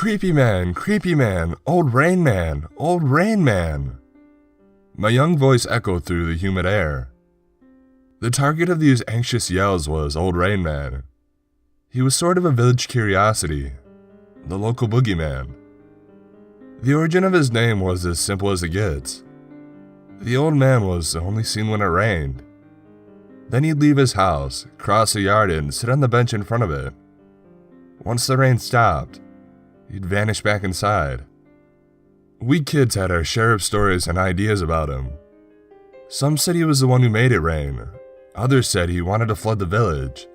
Creepy man, old rain man, old rain man. My young voice echoed through the humid air. The target of these anxious yells was Old Rain Man. He was sort of a village curiosity, the local boogeyman. The origin of his name was as simple as it gets. The old man was only seen when it rained. Then he'd leave his house, cross the yard, and sit on the bench in front of it. Once the rain stopped, he'd vanish back inside. We kids had our share of stories and ideas about him. Some said he was the one who made it rain. Others said he wanted to flood the village.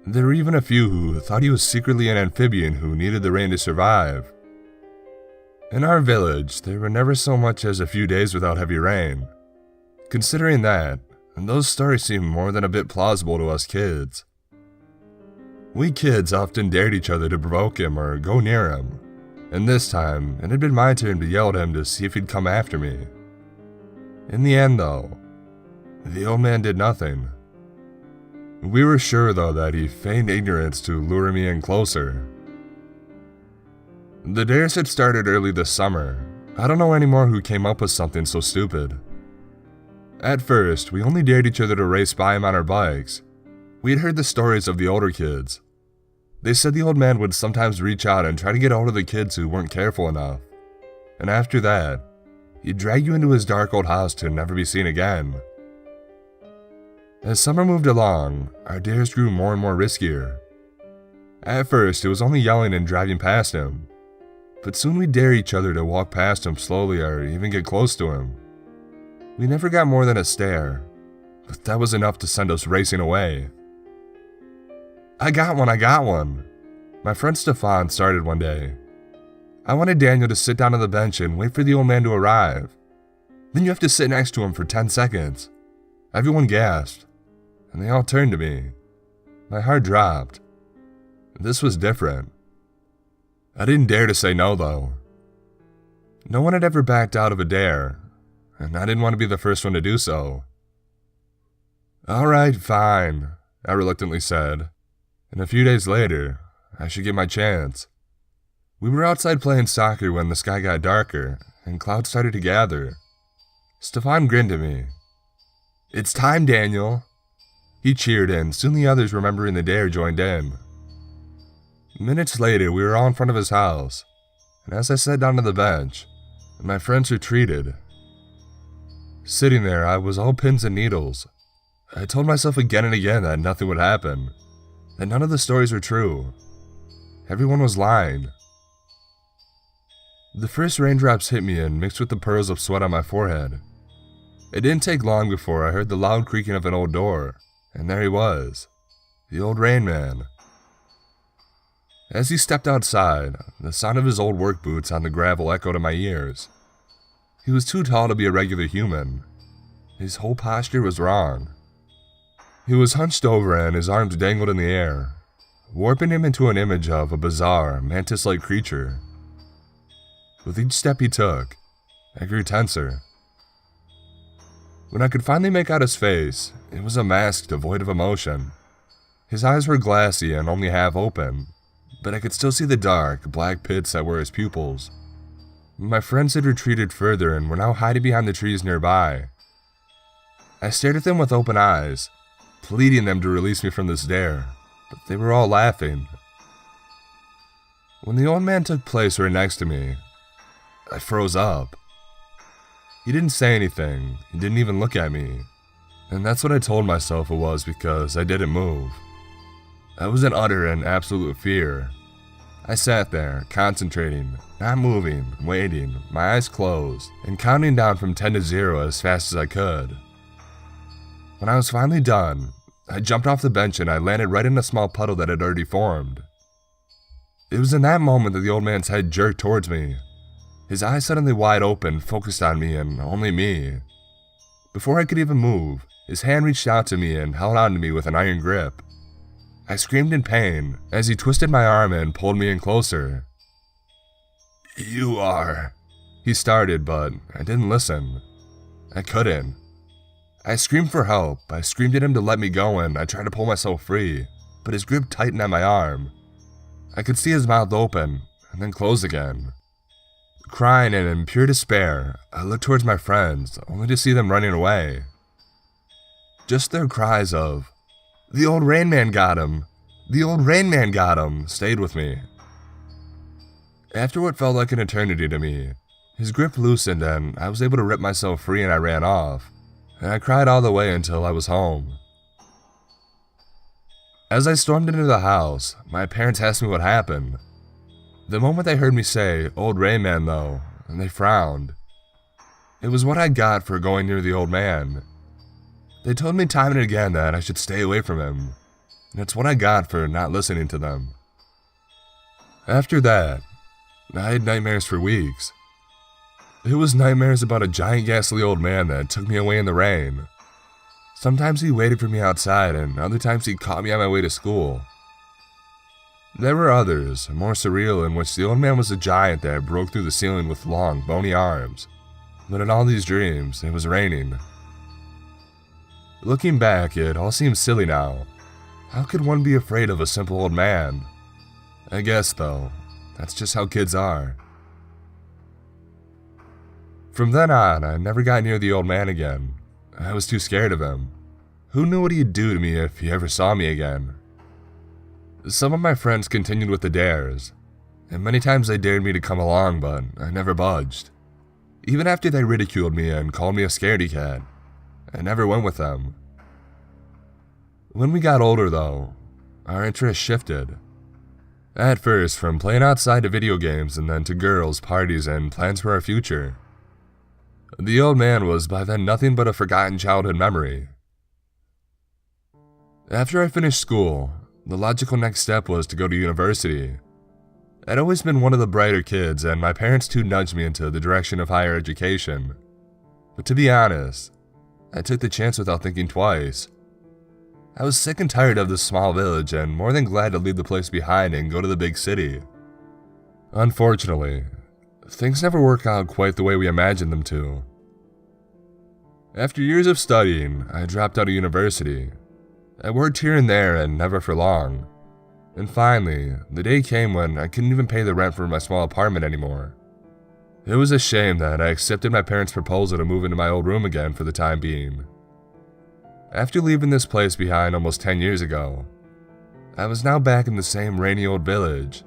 There were even a few who thought he was secretly an amphibian who needed the rain to survive. In our village, there were never so much as a few days without heavy rain. Considering that, those stories seemed more than a bit plausible to us kids. We kids often dared each other to provoke him or go near him, and this time, it had been my turn to yell at him to see if he'd come after me. In the end, though, the old man did nothing. We were sure, though, that he feigned ignorance to lure me in closer. The dares had started early this summer. I don't know anymore who came up with something so stupid. At first, we only dared each other to race by him on our bikes. We had heard the stories of the older kids. They said the old man would sometimes reach out and try to get hold of the kids who weren't careful enough. And after that, he'd drag you into his dark old house to never be seen again. As summer moved along, our dares grew more and more riskier. At first, it was only yelling and driving past him, but soon we'd dare each other to walk past him slowly or even get close to him. We never got more than a stare, but that was enough to send us racing away. I got one. My friend Stefan started one day. I wanted Daniel to sit down on the bench and wait for the old man to arrive. Then you have to sit next to him for 10 seconds. Everyone gasped, and they all turned to me. My heart dropped. This was different. I didn't dare to say no, though. No one had ever backed out of a dare, and I didn't want to be the first one to do so. Alright, fine, I reluctantly said, and a few days later, I should get my chance. We were outside playing soccer when the sky got darker, and clouds started to gather. Stefan grinned at me. It's time, Daniel. He cheered, and soon the others remembering the dare joined in. Minutes later, we were all in front of his house, and as I sat down on the bench, my friends retreated. Sitting there, I was all pins and needles. I told myself again and again that nothing would happen, that none of the stories were true. Everyone was lying. The first raindrops hit me and mixed with the pearls of sweat on my forehead. It didn't take long before I heard the loud creaking of an old door, and there he was, the old Rain Man. As he stepped outside, the sound of his old work boots on the gravel echoed in my ears. He was too tall to be a regular human. His whole posture was wrong. He was hunched over and his arms dangled in the air, warping him into an image of a bizarre, mantis-like creature. With each step he took, I grew tenser. When I could finally make out his face, it was a mask devoid of emotion. His eyes were glassy and only half open, but I could still see the dark, black pits that were his pupils. My friends had retreated further and were now hiding behind the trees nearby. I stared at them with open eyes, pleading them to release me from this dare, but they were all laughing. When the old man took place right next to me, I froze up. He didn't say anything, he didn't even look at me, and that's what I told myself it was because I didn't move. I was in utter and absolute fear. I sat there, concentrating, not moving, waiting, my eyes closed, and counting down from 10 to 0 as fast as I could. When I was finally done, I jumped off the bench and I landed right in a small puddle that had already formed. It was in that moment that the old man's head jerked towards me. His eyes suddenly wide open, focused on me and only me. Before I could even move, his hand reached out to me and held on to me with an iron grip. I screamed in pain as he twisted my arm and pulled me in closer. You are... He started, but I didn't listen. I couldn't. I screamed for help. I screamed at him to let me go and I tried to pull myself free, but his grip tightened on my arm. I could see his mouth open, and then closed again. Crying and in pure despair, I looked towards my friends, only to see them running away. Just their cries of, "The old Rain Man got him! The old Rain Man got him!" stayed with me. After what felt like an eternity to me, his grip loosened and I was able to rip myself free and I ran off, and I cried all the way until I was home. As I stormed into the house, my parents asked me what happened. The moment they heard me say, "Old Rain Man," though, and they frowned. It was what I got for going near the old man. They told me time and again that I should stay away from him, and it's what I got for not listening to them. After that, I had nightmares for weeks. It was nightmares about a giant ghastly old man that took me away in the rain. Sometimes he waited for me outside, and other times he caught me on my way to school. There were others, more surreal, in which the old man was a giant that broke through the ceiling with long, bony arms. But in all these dreams, it was raining. Looking back, it all seems silly now. How could one be afraid of a simple old man? I guess, though, that's just how kids are. From then on, I never got near the old man again. I was too scared of him. Who knew what he'd do to me if he ever saw me again? Some of my friends continued with the dares, and many times they dared me to come along, but I never budged. Even after they ridiculed me and called me a scaredy cat, I never went with them. When we got older, though, our interests shifted. At first, from playing outside to video games, and then to girls, parties, and plans for our future. The old man was by then nothing but a forgotten childhood memory. After I finished school, the logical next step was to go to university. I'd always been one of the brighter kids, and my parents too nudged me into the direction of higher education. But to be honest, I took the chance without thinking twice. I was sick and tired of this small village and more than glad to leave the place behind and go to the big city. Unfortunately, things never work out quite the way we imagined them to. After years of studying, I dropped out of university. I worked here and there and never for long. And finally, the day came when I couldn't even pay the rent for my small apartment anymore. It was a shame that I accepted my parents' proposal to move into my old room again for the time being. After leaving this place behind almost 10 years ago, I was now back in the same rainy old village.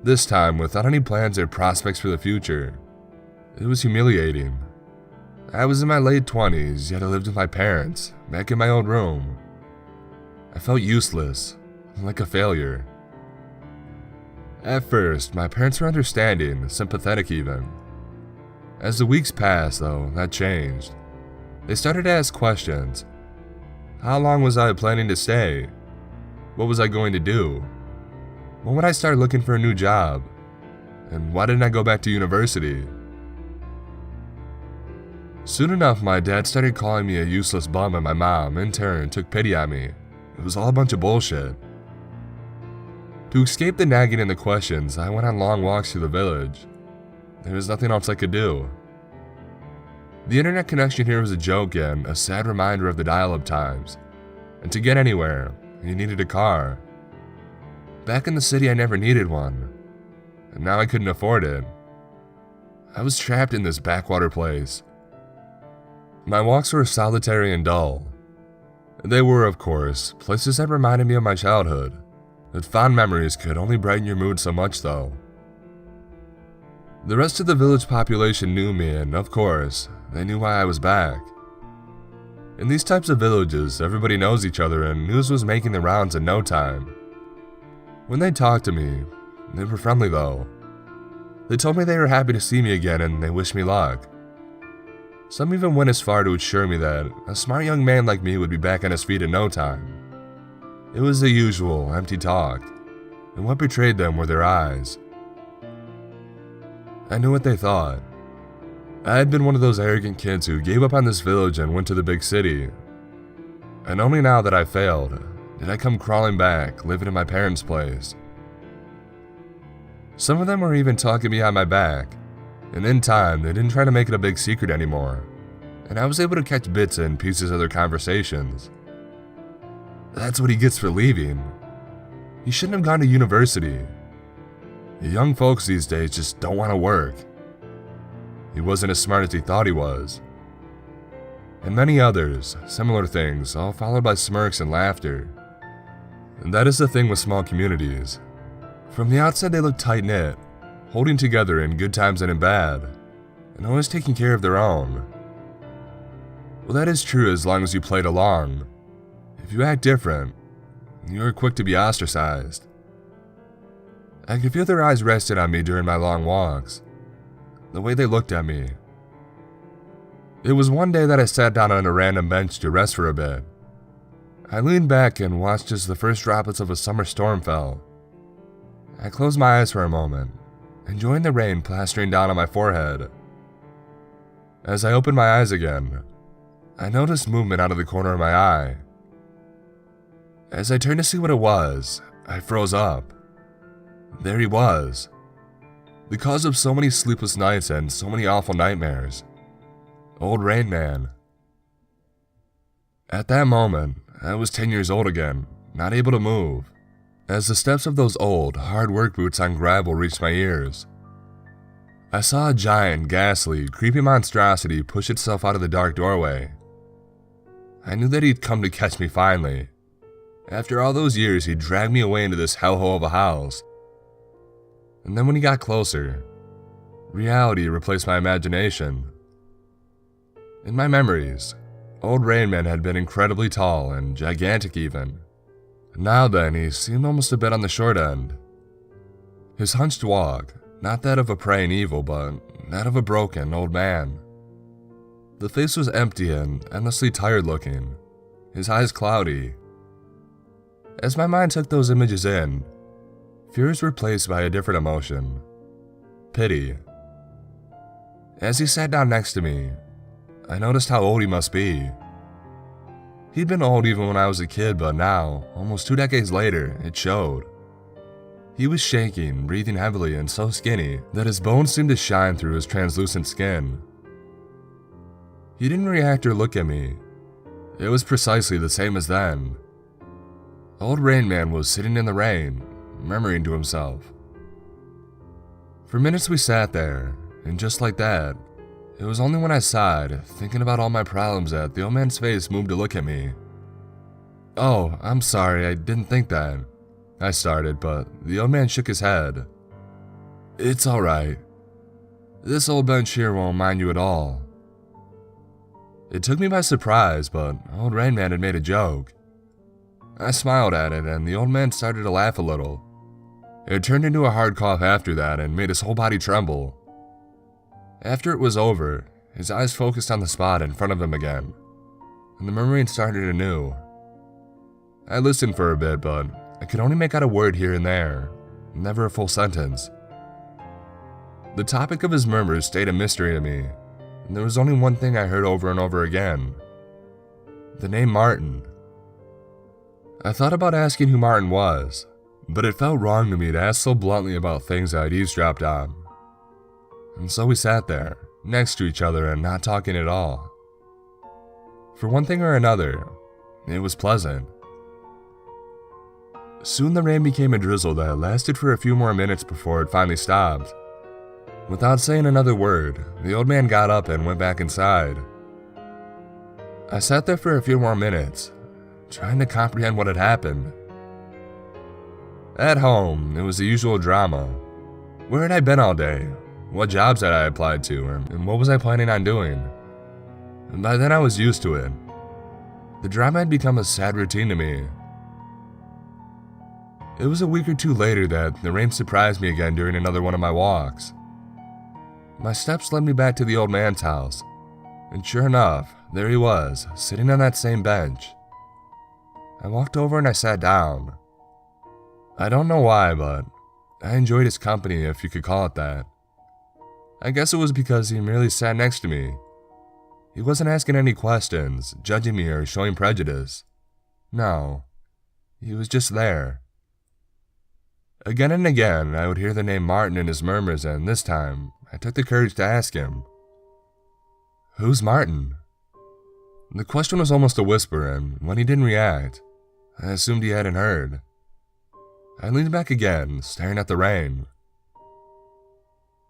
This time without any plans or prospects for the future. It was humiliating. I was in my late 20s, yet I lived with my parents, back in my old room. I felt useless, like a failure. At first, my parents were understanding, sympathetic even. As the weeks passed, though, that changed. They started to ask questions. How long was I planning to stay? What was I going to do? When would I start looking for a new job? And why didn't I go back to university? Soon enough, my dad started calling me a useless bum, and my mom, in turn, took pity on me. It was all a bunch of bullshit. To escape the nagging and the questions, I went on long walks through the village. There was nothing else I could do. The internet connection here was a joke and a sad reminder of the dial-up times. And to get anywhere, you needed a car. Back in the city, I never needed one. And now I couldn't afford it. I was trapped in this backwater place. My walks were solitary and dull. They were, of course, places that reminded me of my childhood. That fond memories could only brighten your mood so much, though. The rest of the village population knew me, and of course, they knew why I was back. In these types of villages, everybody knows each other, and news was making the rounds in no time. When they talked to me, they were friendly though. They told me they were happy to see me again, and they wished me luck. Some even went as far to assure me that a smart young man like me would be back on his feet in no time. It was the usual, empty talk, and what betrayed them were their eyes. I knew what they thought. I had been one of those arrogant kids who gave up on this village and went to the big city. And only now that I failed, did I come crawling back, living in my parents' place. Some of them were even talking behind my back, and in time, they didn't try to make it a big secret anymore, and I was able to catch bits and pieces of their conversations. That's what he gets for leaving. He shouldn't have gone to university. Young folks these days just don't want to work. He wasn't as smart as he thought he was. And many others, similar things, all followed by smirks and laughter. And that is the thing with small communities. From the outside they look tight-knit, holding together in good times and in bad, and always taking care of their own. Well, that is true as long as you played along. If you act different, you are quick to be ostracized. I could feel their eyes rested on me during my long walks, the way they looked at me. It was one day that I sat down on a random bench to rest for a bit. I leaned back and watched as the first droplets of a summer storm fell. I closed my eyes for a moment, enjoying the rain plastering down on my forehead. As I opened my eyes again, I noticed movement out of the corner of my eye. As I turned to see what it was, I froze up. There he was. The cause of so many sleepless nights and so many awful nightmares. Old Rain Man. At that moment, I was 10 years old again, not able to move, as the steps of those old, hard work boots on gravel reached my ears. I saw a giant, ghastly, creepy monstrosity push itself out of the dark doorway. I knew that he'd come to catch me finally. After all those years, he'd dragged me away into this hellhole of a house. And then when he got closer, reality replaced my imagination. In my memories, Old Rain Man had been incredibly tall and gigantic even. Now then, he seemed almost a bit on the short end. His hunched walk, not that of a preying evil, but that of a broken old man. The face was empty and endlessly tired looking, his eyes cloudy. As my mind took those images in, fear was replaced by a different emotion, pity. As he sat down next to me, I noticed how old he must be. He'd been old even when I was a kid, but now, almost 2 decades later, it showed. He was shaking, breathing heavily, and so skinny that his bones seemed to shine through his translucent skin. He didn't react or look at me. It was precisely the same as then. Old Rain Man was sitting in the rain, murmuring to himself. For minutes we sat there, and just like that, it was only when I sighed, thinking about all my problems, that the old man's face moved to look at me. "Oh, I'm sorry, I didn't think that," I started, but the old man shook his head. "It's alright. This old bench here won't mind you at all." It took me by surprise, but Old Rain Man had made a joke. I smiled at it, and the old man started to laugh a little. It turned into a hard cough after that and made his whole body tremble. After it was over, his eyes focused on the spot in front of him again, and the murmuring started anew. I listened for a bit, but I could only make out a word here and there, never a full sentence. The topic of his murmurs stayed a mystery to me, and there was only one thing I heard over and over again: the name Martin. I thought about asking who Martin was, but it felt wrong to me to ask so bluntly about things I'd eavesdropped on. And so we sat there, next to each other and not talking at all. For one thing or another, it was pleasant. Soon the rain became a drizzle that lasted for a few more minutes before it finally stopped. Without saying another word, the old man got up and went back inside. I sat there for a few more minutes, trying to comprehend what had happened. At home, it was the usual drama. Where had I been all day? What jobs had I applied to, and what was I planning on doing? And by then I was used to it. The drama had become a sad routine to me. It was a week or two later that the rain surprised me again during another one of my walks. My steps led me back to the old man's house, and sure enough, there he was, sitting on that same bench. I walked over and I sat down. I don't know why, but I enjoyed his company, if you could call it that. I guess it was because he merely sat next to me. He wasn't asking any questions, judging me, or showing prejudice. No, he was just there. Again and again, I would hear the name Martin in his murmurs, and this time, I took the courage to ask him, "Who's Martin?" The question was almost a whisper, and when he didn't react, I assumed he hadn't heard. I leaned back again, staring at the rain.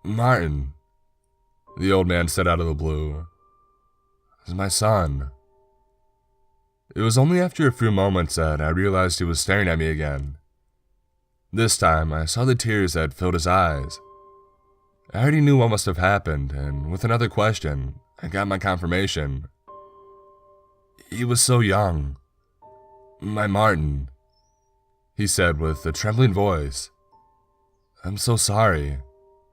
"Martin," the old man said out of the blue. "It's my son." It was only after a few moments that I realized he was staring at me again. This time, I saw the tears that filled his eyes. I already knew what must have happened, and with another question, I got my confirmation. "He was so young. My Martin," he said with a trembling voice. "I'm so sorry,"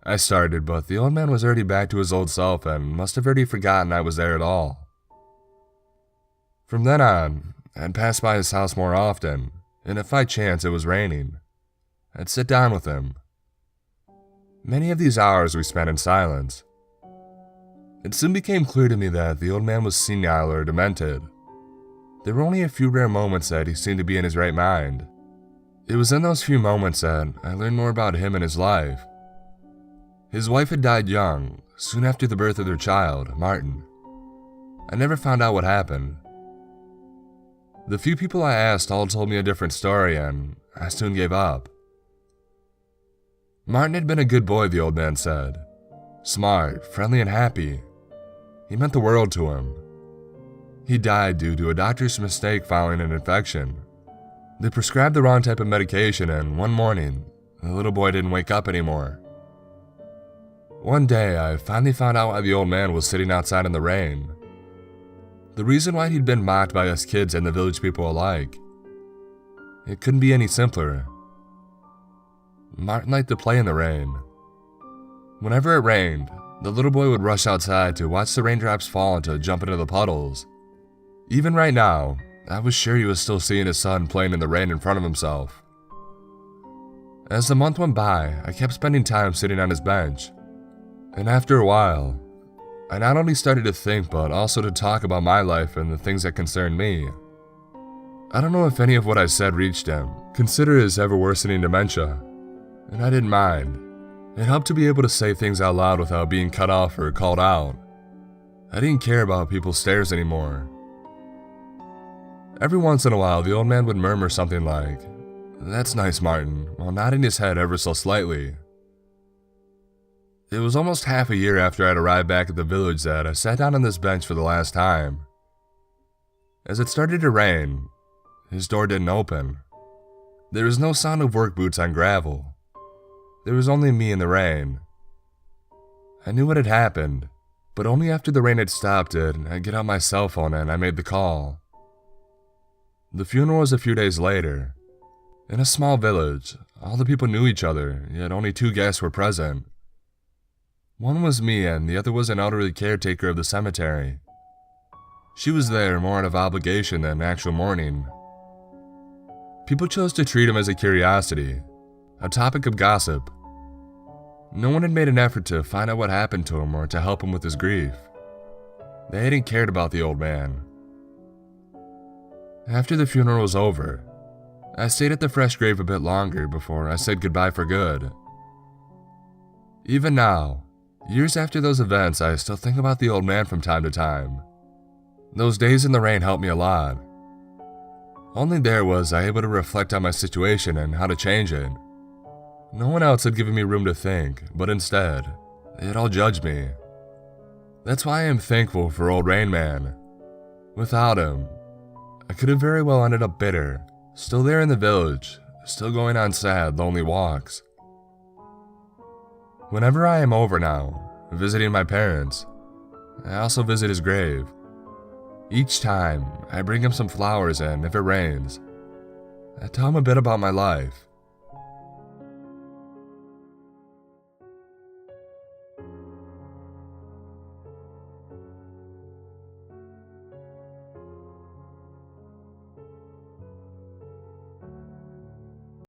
I started, but the old man was already back to his old self and must have already forgotten I was there at all. From then on, I'd pass by his house more often, and if by chance it was raining, I'd sit down with him. Many of these hours we spent in silence. It soon became clear to me that the old man was senile or demented. There were only a few rare moments that he seemed to be in his right mind. It was in those few moments that I learned more about him and his life. His wife had died young, soon after the birth of their child, Martin. I never found out what happened. The few people I asked all told me a different story, and I soon gave up. Martin had been a good boy, the old man said. Smart, friendly, and happy. He meant the world to him. He died due to a doctor's mistake following an infection. They prescribed the wrong type of medication, and one morning, the little boy didn't wake up anymore. One day, I finally found out why the old man was sitting outside in the rain. The reason why he'd been mocked by us kids and the village people alike. It couldn't be any simpler. Martin liked to play in the rain. Whenever it rained, the little boy would rush outside to watch the raindrops fall and to jump into the puddles. Even right now, I was sure he was still seeing his son playing in the rain in front of himself. As the month went by, I kept spending time sitting on his bench. And after a while, I not only started to think but also to talk about my life and the things that concerned me. I don't know if any of what I said reached him. Consider his ever-worsening dementia. And I didn't mind. It helped to be able to say things out loud without being cut off or called out. I didn't care about people's stares anymore. Every once in a while, the old man would murmur something like, "That's nice, Martin," while nodding his head ever so slightly. It was almost half a year after I'd arrived back at the village that I sat down on this bench for the last time. As it started to rain, his door didn't open. There was no sound of work boots on gravel. There was only me in the rain. I knew what had happened, but only after the rain had stopped did I get out my cell phone and I made the call. The funeral was a few days later. In a small village, all the people knew each other, yet only 2 guests were present. One was me and the other was an elderly caretaker of the cemetery. She was there more out of obligation than actual mourning. People chose to treat him as a curiosity, a topic of gossip. No one had made an effort to find out what happened to him or to help him with his grief. They hadn't cared about the old man. After the funeral was over, I stayed at the fresh grave a bit longer before I said goodbye for good. Even now, years after those events, I still think about the old man from time to time. Those days in the rain helped me a lot. Only there was I able to reflect on my situation and how to change it. No one else had given me room to think, but instead, they had all judged me. That's why I am thankful for old Rain Man. Without him, I could have very well ended up bitter, still there in the village, still going on sad, lonely walks. Whenever I am over now, visiting my parents, I also visit his grave. Each time, I bring him some flowers and if it rains, I tell him a bit about my life.